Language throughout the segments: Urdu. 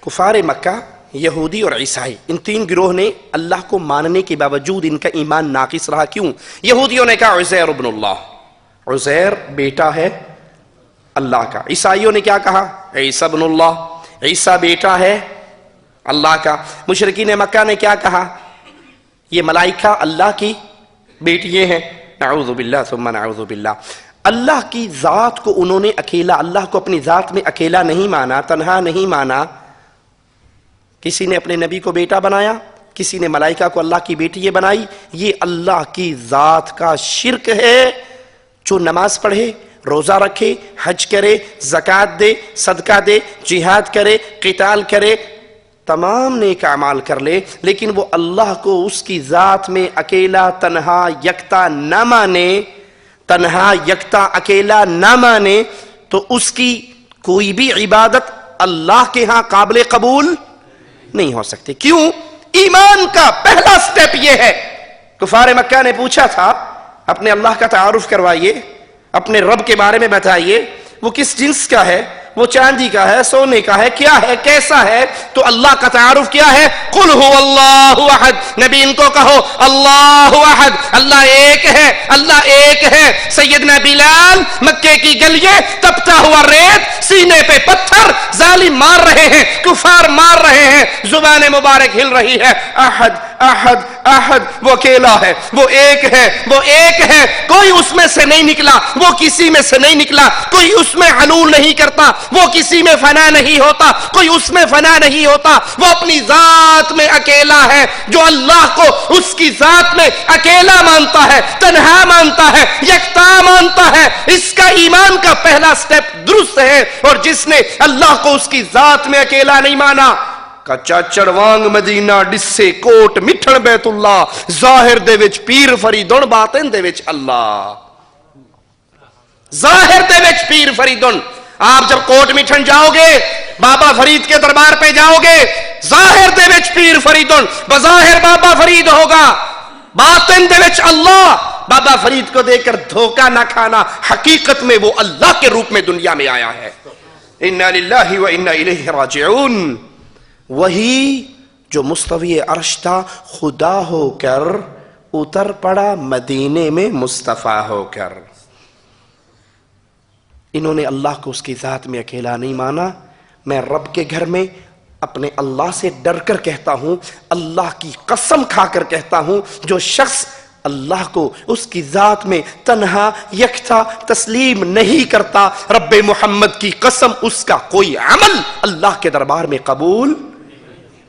کفار مکہ، یہودی اور عیسائی، ان تین گروہ نے اللہ کو ماننے کے باوجود ان کا ایمان ناقص رہا۔ کیوں؟ یہودیوں نے کہا عزیر ابن اللہ، عزیر بیٹا ہے اللہ کا۔ عیسائیوں نے کیا کہا؟ عیسی ابن اللہ، عیسیٰ بیٹا ہے اللہ کا۔ مشرکین مکہ نے کیا کہا؟ یہ ملائکہ اللہ کی بیٹیے ہیں۔ نعوذ باللہ ثم نعوذ باللہ۔ اللہ کی ذات کو انہوں نے اکیلا، اللہ کو اپنی ذات میں اکیلا نہیں مانا، تنہا نہیں مانا۔ کسی نے اپنے نبی کو بیٹا بنایا، کسی نے ملائکہ کو اللہ کی بیٹی بنائی۔ یہ اللہ کی ذات کا شرک ہے۔ جو نماز پڑھے، روزہ رکھے، حج کرے، زکوٰۃ دے، صدقہ دے، جہاد کرے، قتال کرے، تمام نیک اعمال کر لے، لیکن وہ اللہ کو اس کی ذات میں اکیلا تنہا یکتا نہ مانے، تنہا یکتا اکیلا نہ مانے، تو اس کی کوئی بھی عبادت اللہ کے ہاں قابل قبول نہیں ہو سکتی۔ کیوں؟ ایمان کا پہلا سٹیپ یہ ہے۔ کفار مکہ نے پوچھا تھا اپنے اللہ کا تعارف کروائیے، اپنے رب کے بارے میں بتائیے، وہ کس جنس کا ہے، وہ چاندی کا ہے، سونے کا ہے، کیا ہے، کیسا ہے؟ تو اللہ کا تعارف کیا ہے؟ قل هو اللہ احد۔ نبی ان کو کہو اللہ احد، اللہ ایک ہے، اللہ ایک ہے۔ سیدنا بلال مکے کی گلیے، تپتا ہوا ریت، سینے پہ پتھر، ظالم مار رہے ہیں، کفار مار رہے ہیں، زبان مبارک ہل رہی ہے، احد احد احد، وہ اکیلا ہے، وہ ایک ہے، وہ ایک ہے، کوئی اس میں سے نہیں نکلا، وہ کسی میں سے نہیں نکلا، کوئی اس میں حلول نہیں کرتا، وہ کسی میں فنا نہیں ہوتا، کوئی اس میں فنا نہیں ہوتا، وہ اپنی ذات میں اکیلا ہے۔ جو اللہ کو اس کی ذات میں اکیلا مانتا ہے، تنہا مانتا ہے، یکتا مانتا ہے، اس کا ایمان کا پہلا سٹیپ درست ہے۔ اور جس نے اللہ کو اس کی ذات میں اکیلا نہیں مانا، کچا چڑوانگ مدینہ، ڈسے کوٹ مٹھن بیت اللہ، ظاہر دے وچ پیر فریدن، باطن دے وچ اللہ۔ ظاہر دے وچ پیر فریدن، آپ جب کوٹ مٹھن جاؤ گے، بابا فرید کے دربار پہ جاؤ گے، ظاہر دے وچ پیر فریدن، بظاہر بابا فرید ہوگا، باطن دے وچ اللہ۔ بابا فرید کو دیکھ کر دھوکہ نہ کھانا، حقیقت میں وہ اللہ کے روپ میں دنیا میں آیا ہے۔ انا للہ و انا الیہ راجعون۔ وہی جو مستوی عرش تھا، خدا ہو کر اتر پڑا مدینے میں مصطفیٰ ہو کر۔ انہوں نے اللہ کو اس کی ذات میں اکیلا نہیں مانا۔ میں رب کے گھر میں اپنے اللہ سے ڈر کر کہتا ہوں، اللہ کی قسم کھا کر کہتا ہوں، جو شخص اللہ کو اس کی ذات میں تنہا یکتا تسلیم نہیں کرتا، رب محمد کی قسم، اس کا کوئی عمل اللہ کے دربار میں قبول۔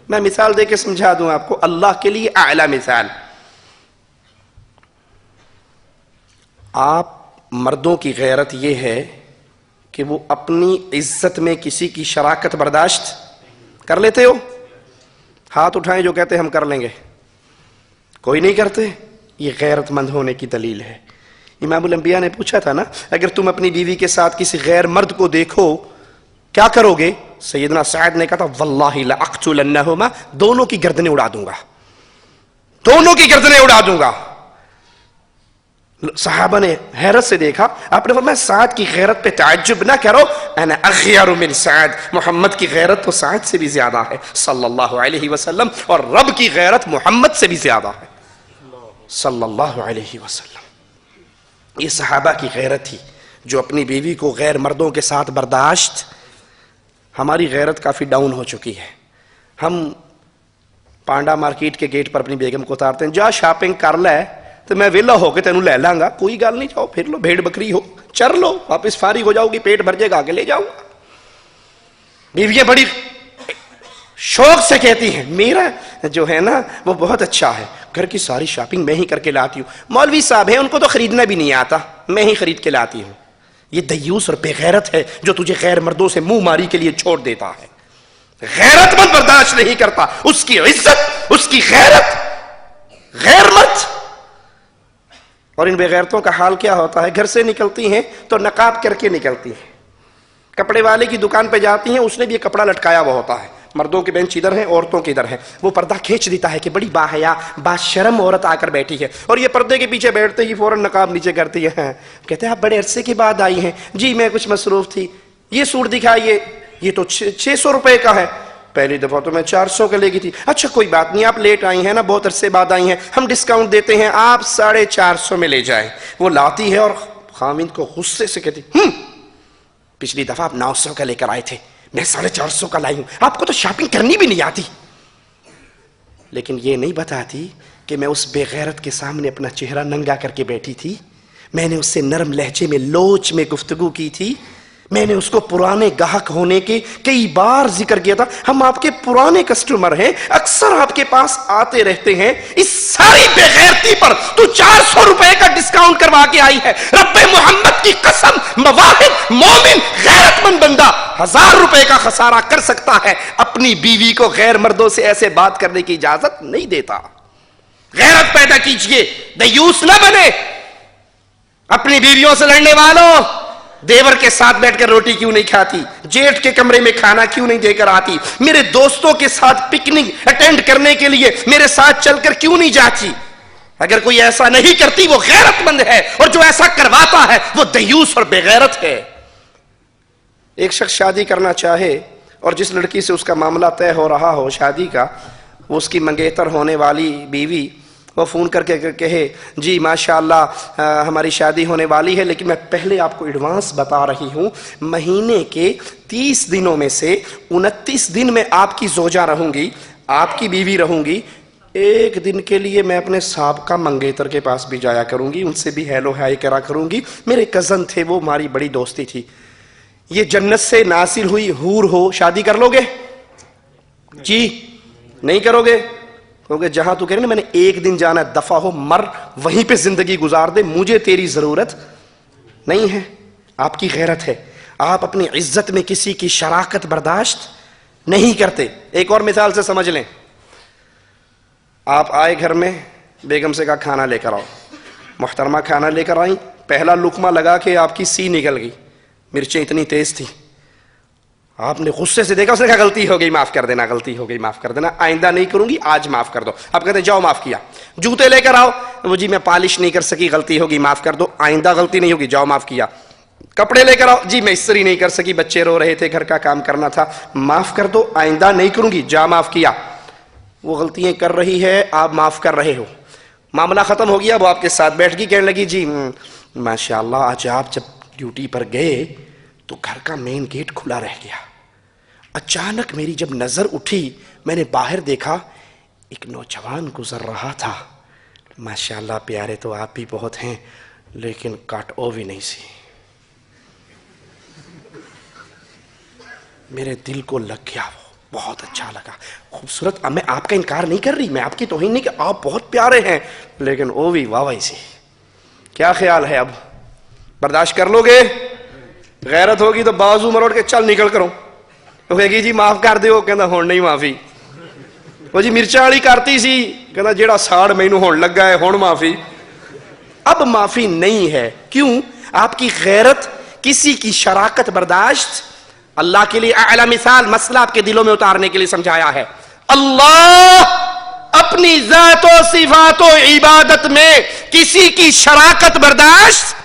میں مثال دے کے سمجھا دوں آپ کو، اللہ کے لیے اعلیٰ مثال۔ آپ مردوں کی غیرت یہ ہے کہ وہ اپنی عزت میں کسی کی شراکت برداشت کر لیتے ہو؟ ہاتھ اٹھائیں جو کہتے ہیں ہم کر لیں گے۔ کوئی نہیں کرتے؟ یہ غیرت مند ہونے کی دلیل ہے۔ امام الانبیاء نے پوچھا تھا نا، اگر تم اپنی بیوی کے ساتھ کسی غیر مرد کو دیکھو کیا کرو گے؟ سیدنا سعد نے کہا تھا واللہ لأقتلنہما، دونوں کی گردنیں اڑا دوں گا، دونوں کی گردنیں اڑا دوں گا۔ صحابہ نے حیرت سے دیکھا، آپ نے فرمایا سعد کی غیرت پہ تعجب نہ کرو، انا اغیر من سعد، محمد کی غیرت تو سعد سے بھی زیادہ ہے صلی اللہ علیہ وسلم، اور رب کی غیرت محمد سے بھی زیادہ ہے صلی اللہ علیہ وسلم۔ یہ صحابہ کی غیرت تھی جو اپنی بیوی کو غیر مردوں کے ساتھ برداشت۔ ہماری غیرت کافی ڈاؤن ہو چکی ہے۔ ہم پانڈا مارکیٹ کے گیٹ پر اپنی بیگم کو اتارتے ہیں، جا شاپنگ کر لے تو میں ویلا ہو کے تینوں لے لاں گا، کوئی گل نہیں، جاؤ پھر لو، بھیڑ بکری ہو، چر لو، واپس فارغ ہو جاؤ گی، پیٹ بھر جائے گا، آگے لے جاؤ گا۔ بیویاں بڑی شوق سے کہتی ہیں میرا جو ہے نا وہ بہت اچھا ہے، گھر کی ساری شاپنگ میں ہی کر کے لاتی ہوں، مولوی صاحب ہیں ان کو تو خریدنا بھی نہیں آتا، میں ہی خرید کے لاتی ہوں۔ یہ دیوس اور بے غیرت ہے جو تجھے غیر مردوں سے منہ ماری کے لیے چھوڑ دیتا ہے۔ غیرت مند برداشت نہیں کرتا، اس کی عزت، اس کی غیرت، غیر مرد۔ اور ان بے غیرتوں کا حال کیا ہوتا ہے؟ گھر سے نکلتی ہیں تو نقاب کر کے نکلتی ہیں، کپڑے والے کی دکان پہ جاتی ہیں، اس نے بھی یہ کپڑا لٹکایا ہوا ہوتا ہے، مردوں کے بینچ ادھر ہیں، عورتوں کے ادھر ہیں، وہ پردہ کھینچ دیتا ہے کہ بڑی باحیا باشرم عورت آ کر بیٹھی ہے، اور یہ پردے کے پیچھے بیٹھتے ہی فوراً نقاب نیچے کرتی ہے۔ کہتے ہیں آپ بڑے عرصے کے بعد آئی ہیں؟ جی میں کچھ مصروف تھی، یہ سوٹ دکھائیے، یہ تو 600 روپے کا ہے۔ پہلی دفعہ تو میں 400 کا لے گئی تھی. اچھا کوئی بات نہیں, آپ لیٹ آئی ہیں نا, بہت عرصے بعد آئی ہیں, ہم ڈسکاؤنٹ دیتے ہیں, آپ 450 میں لے جائیں. وہ لاتی ہے اور خاوند کو غصے سے کہتی پچھلی دفعہ آپ 900 کا لے کر آئے تھے, میں 450 کا لائی ہوں, آپ کو تو شاپنگ کرنی بھی نہیں آتی. لیکن یہ نہیں بتاتی کہ میں اس بے غیرت کے سامنے اپنا چہرہ ننگا کر کے بیٹھی تھی, میں نے اس سے نرم لہجے میں لوچ میں گفتگو کی تھی, میں نے اس کو پرانے گاہک ہونے کے کئی بار ذکر کیا تھا. ہم آپ کے پرانے کسٹمر ہیں, اکثر آپ کے پاس آتے رہتے ہیں. اس ساری بے غیرتی پر تو 400 روپے کا ڈسکاؤنٹ کروا کے آئی ہے. رب محمد کی قسم, مواحد مومن غیرت مند بندہ 1000 روپے کا خسارہ کر سکتا ہے, اپنی بیوی کو غیر مردوں سے ایسے بات کرنے کی اجازت نہیں دیتا. غیرت پیدا کیجئے, دیوس نہ بنے. اپنی بیویوں سے لڑنے والوں, دیور کے ساتھ بیٹھ کر روٹی کیوں نہیں کھاتی, جیٹھ کے کمرے میں کھانا کیوں نہیں دے کر آتی, میرے دوستوں کے ساتھ پکنک اٹینڈ کرنے کے لیے میرے ساتھ چل کر کیوں نہیں جاتی. اگر کوئی ایسا نہیں کرتی وہ غیرت مند ہے, اور جو ایسا کرواتا ہے وہ دیوس اور بے غیرت ہے. ایک شخص شادی کرنا چاہے اور جس لڑکی سے اس کا معاملہ طے ہو رہا ہو شادی کا, وہ اس کی منگیتر ہونے والی بیوی, وہ فون کر کے کہے جی ماشاءاللہ ہماری شادی ہونے والی ہے, لیکن میں پہلے آپ کو ایڈوانس بتا رہی ہوں, مہینے کے 30 دنوں میں سے 29 دن میں آپ کی زوجہ رہوں گی, آپ کی بیوی رہوں گی. ایک دن کے لیے میں اپنے سابقہ منگیتر کے پاس بھی جایا کروں گی, ان سے بھی ہیلو ہائی کرا کروں گی, میرے کزن تھے, وہ ہماری بڑی دوستی تھی. یہ جنت سے نازل ہوئی حور ہو, شادی کر لو گے؟ جی نہیں کرو گے؟ کیونکہ جہاں تو کہہ رہے نا میں نے ایک دن جانا, دفع ہو مر, وہیں پہ زندگی گزار دے, مجھے تیری ضرورت نہیں ہے. آپ کی غیرت ہے, آپ اپنی عزت میں کسی کی شراکت برداشت نہیں کرتے. ایک اور مثال سے سمجھ لیں, آپ آئے گھر میں, بیگم سے کہا کھانا لے کر آؤ, محترمہ کھانا لے کر آئیں, پہلا لقمہ لگا کے آپ کی سی نکل گئی, مرچیں اتنی تیز تھی, آپ نے غصے سے دیکھا, اس نے کہا غلطی ہو گئی معاف کر دینا, غلطی ہو گئی معاف کر دینا, آئندہ نہیں کروں گی, آج معاف کر دو. آپ کہتے ہیں جاؤ معاف کیا. جوتے لے کر آؤ, وہ جی میں پالش نہیں کر سکی, غلطی ہوگی معاف کر دو, آئندہ غلطی نہیں ہوگی, جاؤ معاف کیا. کپڑے لے کر آؤ, جی میں استری نہیں کر سکی, بچے رو رہے تھے, گھر کا کام کرنا تھا, معاف کر دو, آئندہ نہیں کروں گی, جا معاف کیا. وہ غلطیاں کر رہی ہے, آپ معاف کر رہے ہو, معاملہ ختم ہو گیا. وہ آپ کے ساتھ بیٹھ گئی, کہنے لگی جی ماشاءاللہ آج آپ جب ڈیوٹی پر گئے تو گھر کا مین گیٹ کھلا رہ گیا, اچانک میری جب نظر اٹھی, میں نے باہر دیکھا ایک نوجوان گزر رہا تھا, ماشاءاللہ پیارے تو آپ بھی بہت ہیں, لیکن کاٹ او بھی نہیں سی. میرے دل کو لگ گیا, وہ بہت اچھا لگا, خوبصورت. میں آپ کا انکار نہیں کر رہی, میں آپ کی توہین نہیں کہ آپ بہت پیارے ہیں, لیکن او بھی واہ واہ سی. کیا خیال ہے, اب برداشت کر لو گے؟ غیرت ہوگی تو بازو مروڑ کے چل نکل کرو. تو کہے گی جی معاف کر دیو, کہنا ہون نہیں معافی. وہ جی مرچا والی کرتی سی, کہنا جیڑا ساڑ مینوں ہون لگا ہے ہون معافی. اب معافی نہیں ہے. کیوں؟ آپ کی غیرت, کسی کی شراکت برداشت. اللہ کے لیے اعلی مثال مسئلہ آپ کے دلوں میں اتارنے کے لیے سمجھایا ہے. اللہ اپنی ذات و صفات و عبادت میں کسی کی شراکت برداشت.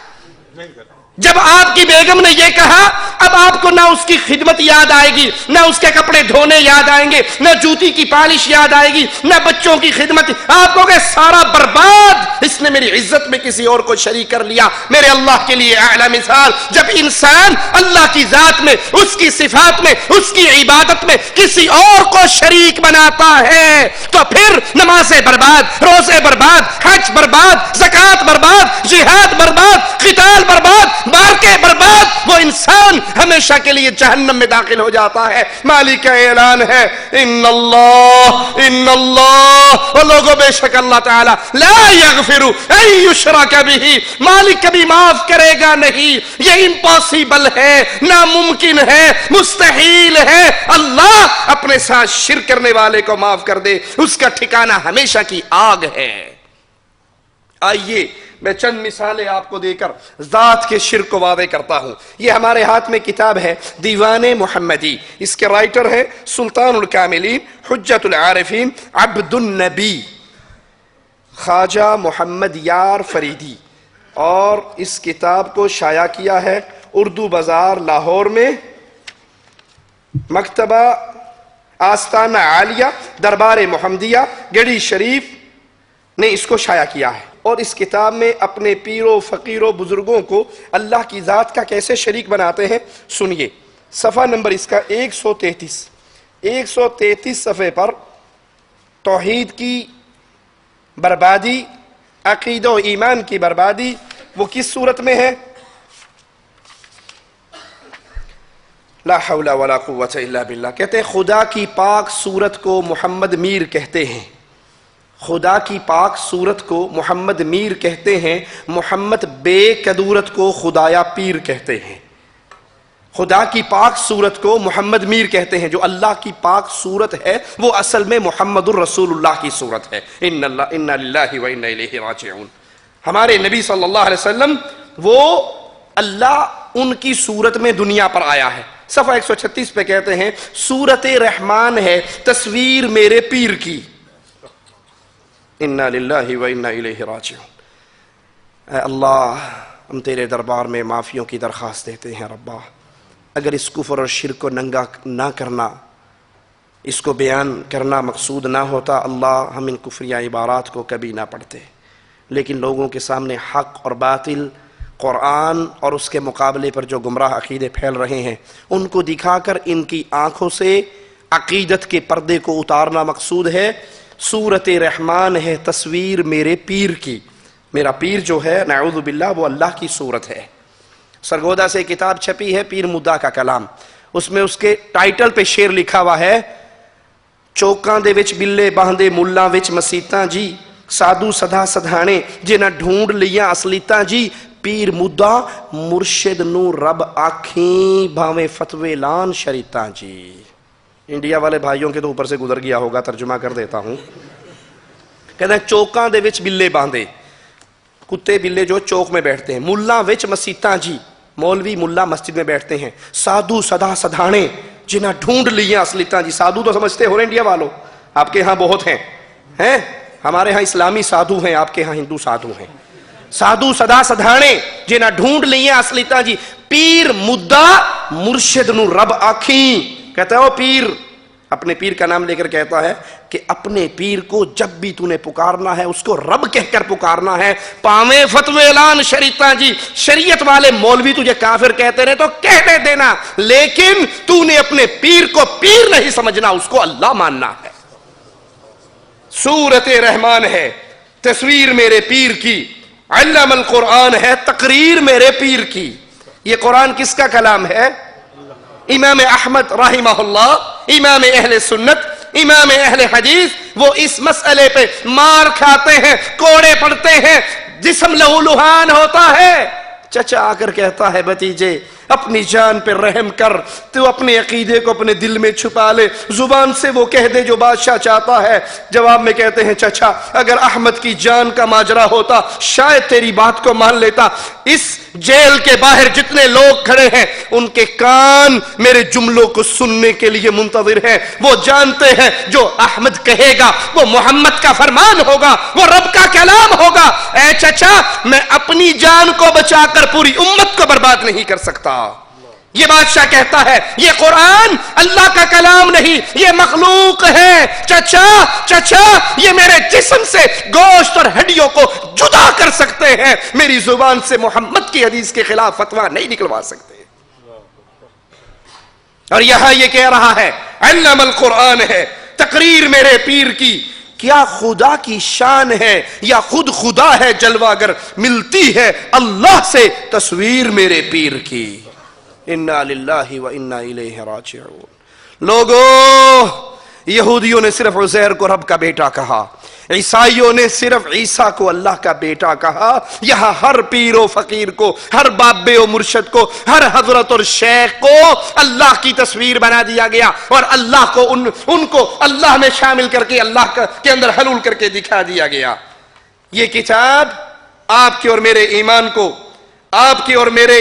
جب آپ کی بیگم نے یہ کہا, اب آپ کو نہ اس کی خدمت یاد آئے گی, نہ اس کے کپڑے دھونے یاد آئیں گے, نہ جوتی کی پالش یاد آئے گی, نہ بچوں کی خدمت. آپ کو کہ سارا برباد, اس نے میری عزت میں کسی اور کو شریک کر لیا. میرے اللہ کے لیے اعلی مثال, جب انسان اللہ کی ذات میں, اس کی صفات میں, اس کی عبادت میں کسی اور کو شریک بناتا ہے تو پھر نمازیں برباد, روزے برباد, حج برباد, زکوٰۃ برباد, جہاد برباد, قتال برباد, مارکے برباد. وہ انسان ہمیشہ کے لیے جہنم میں داخل ہو جاتا ہے. مالک کا اعلان ہے ان اللہ وہ لوگوں بے شک اللہ تعالی لا یغفر ان یشرک بہ, مالک کبھی معاف کرے گا نہیں. یہ امپاسبل ہے, ناممکن ہے, مستحیل ہے. اللہ اپنے ساتھ شرک کرنے والے کو معاف کر دے, اس کا ٹھکانہ ہمیشہ کی آگ ہے. آئیے میں چند مثالیں آپ کو دے کر ذات کے شرک کو واضح کرتا ہوں. یہ ہمارے ہاتھ میں کتاب ہے دیوان محمدی, اس کے رائٹر ہے سلطان الکاملین حجت العارفین عبد النبی خواجہ محمد یار فریدی, اور اس کتاب کو شائع کیا ہے اردو بازار لاہور میں, مکتبہ آستانہ عالیہ دربار محمدیہ گڑھی شریف نے اس کو شائع کیا ہے، اور اس کتاب میں اپنے پیروں فقیروں بزرگوں کو اللہ کی ذات کا کیسے شریک بناتے ہیں سنیے۔ صفحہ نمبر اس کا 133 صفحے پر توحید کی بربادی، عقیدہ و ایمان کی بربادی وہ کس صورت میں ہے؟ لا حول ولا قوت الا باللہ۔ کہتے ہیں خدا کی پاک صورت کو محمد میر کہتے ہیں، خدا کی پاک صورت کو محمد میر کہتے ہیں، محمد بے کدورت کو خدایا پیر کہتے ہیں۔ خدا کی پاک صورت کو محمد میر کہتے ہیں، جو اللہ کی پاک صورت ہے وہ اصل میں محمد الرسول اللہ کی صورت ہے۔ انا للہ و انا الیہ راجعون۔ ہمارے نبی صلی اللہ علیہ وسلم وہ اللہ ان کی صورت میں دنیا پر آیا ہے۔ صفحہ 136 پہ کہتے ہیں صورت رحمان ہے تصویر میرے پیر کی۔ انا للہ و انا الیہ راجعون۔ اے اللہ ہم تیرے دربار میں معافیوں کی درخواست دیتے ہیں ربا، اگر اس کفر اور شرک کو ننگا نہ کرنا، اس کو بیان کرنا مقصود نہ ہوتا، اللہ ہم ان کفریہ عبارات کو کبھی نہ پڑھتے، لیکن لوگوں کے سامنے حق اور باطل، قرآن اور اس کے مقابلے پر جو گمراہ عقیدے پھیل رہے ہیں ان کو دکھا کر ان کی آنکھوں سے عقیدت کے پردے کو اتارنا مقصود ہے۔ صورت رحمان ہے تصویر میرے پیر کی، میرا پیر جو ہے نعوذ باللہ وہ اللہ کی صورت ہے۔ سرگودا سے کتاب چھپی ہے پیر مدعا کا کلام، اس میں اس کے ٹائٹل پہ شعر لکھا ہوا ہے، چوکاں دے وچ بلے باندے ملاں وچ مسیتاں جی، سادھو سدا سدھانے جنہ ڈھونڈ لیاں اصلیتاں جی، پیر مدعا مرشد نو رب آکھیں بھاویں فتوے لان شریتاں جی۔ انڈیا والے بھائیوں کے تو اوپر سے گزر گیا ہوگا، ترجمہ کر دیتا ہوں۔ کہتے ہیں چوکاں دے وچ بلے باندے، کتے بلے جو چوک میں بیٹھتے ہیں، ملاں وچ مسیتاں جی، مولوی ملا مسجد میں بیٹھتے ہیں، سادھو سدا سدھانے جنہ ڈھونڈ لیاں اصلیتاں جی۔ سادھو تو سمجھتے ہو انڈیا والوں، آپ کے ہاں بہت ہیں، ہمارے ہاں اسلامی سادھو ہیں، آپ کے ہاں ہندو سادھو ہیں۔ سادھو سدا سدھانے جنہ ڈھونڈ لیاں اصلیتاں جی، پیر مدعا مرشد نو رب آکھیں۔ کہتا ہے وہ پیر، اپنے پیر کا نام لے کر کہتا ہے کہ اپنے پیر کو جب بھی تو نے پکارنا ہے اس کو رب کہہ کر پکارنا ہے، پاویں فتوے اعلان شریعتاں جی۔ شریعت والے مولوی تجھے کافر کہتے رہے تو کہتے دینا، لیکن تو نے اپنے پیر کو پیر نہیں سمجھنا، اس کو اللہ ماننا ہے۔ صورت رحمان ہے تصویر میرے پیر کی، علم القرآن ہے تقریر میرے پیر کی۔ یہ قرآن کس کا کلام ہے؟ امام احمد رحمہ اللہ، امام اہل سنت، امام اہل حدیث۔ وہ اس مسئلے پہ مار کھاتے ہیں، کوڑے پڑتے ہیں، جسم لہو لہان ہوتا ہے۔ چچا آ کر کہتا ہے بھتیجے اپنی جان پہ رحم کر، تو اپنے عقیدے کو اپنے دل میں چھپا لے، زبان سے وہ کہہ دے جو بادشاہ چاہتا ہے۔ جواب میں کہتے ہیں چچا اگر احمد کی جان کا ماجرا ہوتا شاید تیری بات کو مان لیتا۔ اس جیل کے باہر جتنے لوگ کھڑے ہیں ان کے کان میرے جملوں کو سننے کے لیے منتظر ہیں، وہ جانتے ہیں جو احمد کہے گا وہ محمد کا فرمان ہوگا، وہ رب کا کلام ہوگا۔ اے چچا میں اپنی جان کو بچا کر پوری امت کو برباد نہیں کر سکتا۔ یہ بادشاہ کہتا ہے یہ قرآن اللہ کا کلام نہیں، یہ مخلوق ہے۔ چچا یہ میرے جسم سے گوشت اور ہڈیوں کو جدا کر سکتے ہیں، میری زبان سے محمد کی حدیث کے خلاف فتویٰ نہیں نکلوا سکتے۔ اور یہاں یہ کہہ رہا ہے علم القرآن ہے تقریر میرے پیر کی۔ کیا خدا کی شان ہے یا خود خدا ہے جلوہ گر، ملتی ہے اللہ سے تصویر میرے پیر کی۔ انا للہ و انا الیہ راجعون۔ لوگوں یہودیوں نے صرف عزیر کو رب کا بیٹا کہا، عیسائیوں نے صرف عیسیٰ کو اللہ کا بیٹا کہا۔ یہاں ہر پیر و فقیر کو، ہر بابے و مرشد کو، ہر حضرت اور شیخ کو اللہ کی تصویر بنا دیا گیا، اور اللہ کو ان کو اللہ میں شامل کر کے اللہ کے اندر حلول کر کے دکھا دیا گیا۔ یہ کتاب آپ کے اور میرے ایمان کو، آپ کے اور میرے